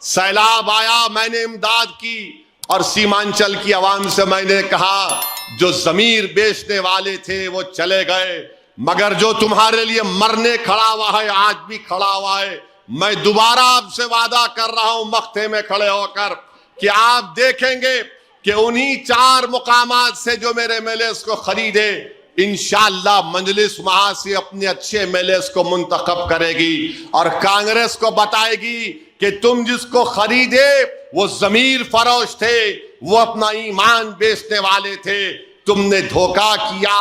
सैलाब आया, मैंने इमदाद की और सीमांचल की आवाम से मैंने कहा जो जमीर बेचने वाले थे वो चले गए, मगर जो तुम्हारे लिए मरने खड़ा हुआ है आज भी खड़ा हुआ है। मैं दोबारा आपसे वादा कर रहा हूं मख्ते में खड़े होकर कि आप देखेंगे कि उन्हीं 4 मुकामात से जो मेरे एमएलएस को खरीदे, इंशाअल्लाह मजलिस वहां से अपने अच्छे एमएलएस को मुंतखब करेगी और कांग्रेस को बताएगी कि तुम जिसको खरीदे वो जमीर फरोश थे, वो अपना ईमान बेचने वाले थे, तुमने धोखा किया,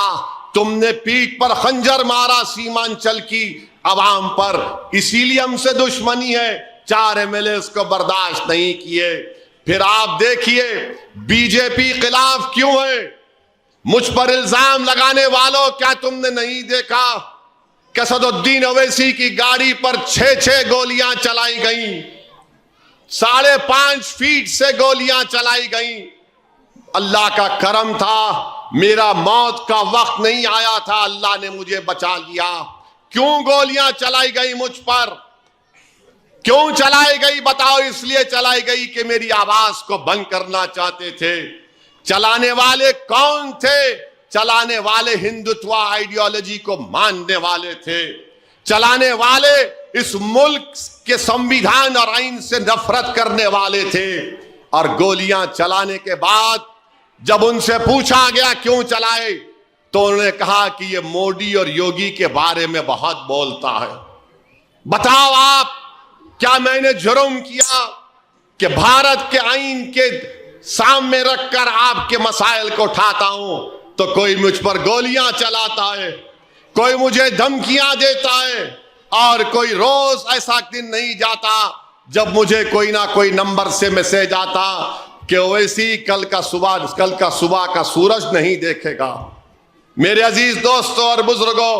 तुमने पीठ पर खंजर मारा सीमांचल की आवाम पर, इसीलिए हमसे दुश्मनी है। 4 एमएलएस को बर्दाश्त नहीं किए। फिर आप देखिए बीजेपी खिलाफ क्यों है। मुझ पर इल्जाम लगाने वालों, क्या तुमने नहीं देखा कि असदुद्दीन ओवैसी की गाड़ी पर 6 गोलियां चलाई गई, 5.5 फीट से गोलियां चलाई गई। अल्लाह का करम था, मेरा मौत का वक्त नहीं आया था, अल्लाह ने मुझे बचा लिया। क्यों गोलियां चलाई गई मुझ पर, क्यों चलाई गई बताओ? इसलिए चलाई गई कि मेरी आवाज को बंद करना चाहते थे। चलाने वाले कौन थे? चलाने वाले हिंदुत्व आइडियोलॉजी को मानने वाले थे, चलाने वाले इस मुल्क के संविधान और आइन से नफरत करने वाले थे। और गोलियां चलाने के बाद जब उनसे पूछा गया क्यों चलाए, तो उन्होंने कहा कि ये मोदी और योगी के बारे में बहुत बोलता है। बताओ आप, क्या मैंने जुर्म किया कि भारत के आइन के सामने रखकर आपके मसाइल को उठाता हूं तो कोई मुझ पर गोलियां चलाता है, कोई मुझे धमकियां देता है, और कोई रोज ऐसा दिन नहीं जाता जब मुझे कोई ना कोई नंबर से मैसेज आता कि ओवैसी कल का सुबह का सूरज नहीं देखेगा। मेरे अजीज दोस्तों और बुजुर्गों,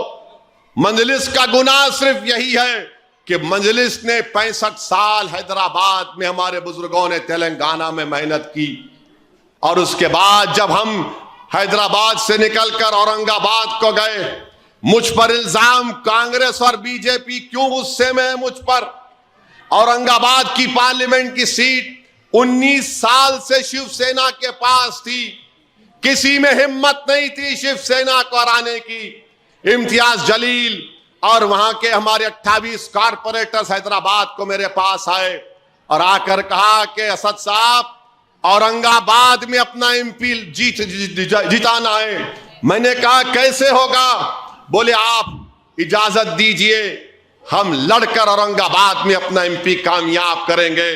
मजलिस का गुनाह सिर्फ यही है कि मजलिस ने 65 साल हैदराबाद में, हमारे बुजुर्गों ने तेलंगाना में मेहनत की, और उसके बाद जब हम हैदराबाद से निकलकर औरंगाबाद को गए, मुझ पर इल्जाम कांग्रेस और बीजेपी क्यों गुस्से में है मुझ पर। औरंगाबाद की पार्लियामेंट की सीट 19 साल से शिवसेना के पास थी, किसी में हिम्मत नहीं थी शिवसेना को हराने की। इम्तियाज जलील और वहां के हमारे 28 कारपोरेटर्स हैदराबाद को मेरे पास आए और आकर कहा कि असद साहब, औरंगाबाद में अपना एमपी जिताना है। मैंने कहा कैसे होगा? बोले आप इजाजत दीजिए, हम लड़कर औरंगाबाद में अपना एमपी कामयाब करेंगे।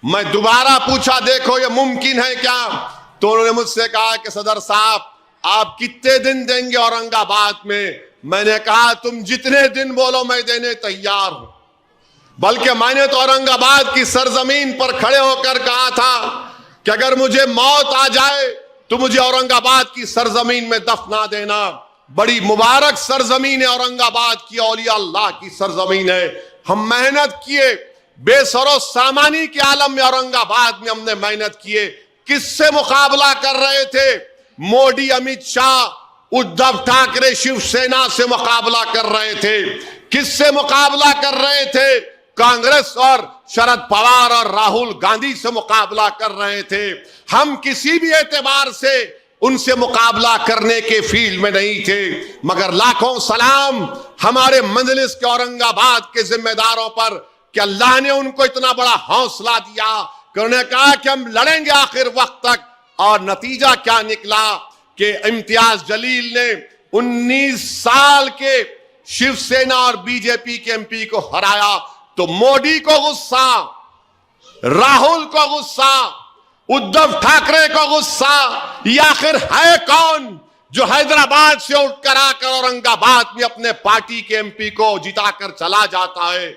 मैं दोबारा पूछा देखो ये मुमकिन है क्या? तो उन्होंने मुझसे कहा कि सदर साहब आप कितने दिन देंगे औरंगाबाद में? मैंने कहा तुम जितने दिन बोलो मैं देने तैयार हूं। बल्कि मैंने तो औरंगाबाद की सरजमीन पर खड़े होकर कहा था कि अगर मुझे मौत आ जाए तो मुझे औरंगाबाद की सरजमीन में दफना देना। बड़ी मुबारक सरजमीन है औरंगाबाद की, औलिया अल्लाह की सरजमीन है। हम मेहनत किए, बेसरो सामानी के आलम में औरंगाबाद में हमने मेहनत किए। किससे मुकाबला कर रहे थे? मोदी, अमित शाह, उद्धव ठाकरे शिवसेना से मुकाबला कर रहे थे। किससे मुकाबला कर रहे थे? कांग्रेस और शरद पवार और राहुल गांधी से मुकाबला कर रहे थे। हम किसी भी एतबार से उनसे मुकाबला करने के फील्ड में नहीं थे, मगर लाखों सलाम हमारे मजलिस के औरंगाबाद के जिम्मेदारों पर कि अल्लाह ने उनको इतना बड़ा हौसला दिया कि उन्होंने कहा कि हम लड़ेंगे आखिर वक्त तक। और नतीजा क्या निकला कि इम्तियाज जलील ने 19 साल के शिवसेना और बीजेपी के एमपी को हराया। तो मोदी को गुस्सा, राहुल को गुस्सा, उद्धव ठाकरे को गुस्सा, या आखिर है कौन जो हैदराबाद से उठकर आकर औरंगाबाद में अपने पार्टी के एमपी को जिताकर चला जाता है?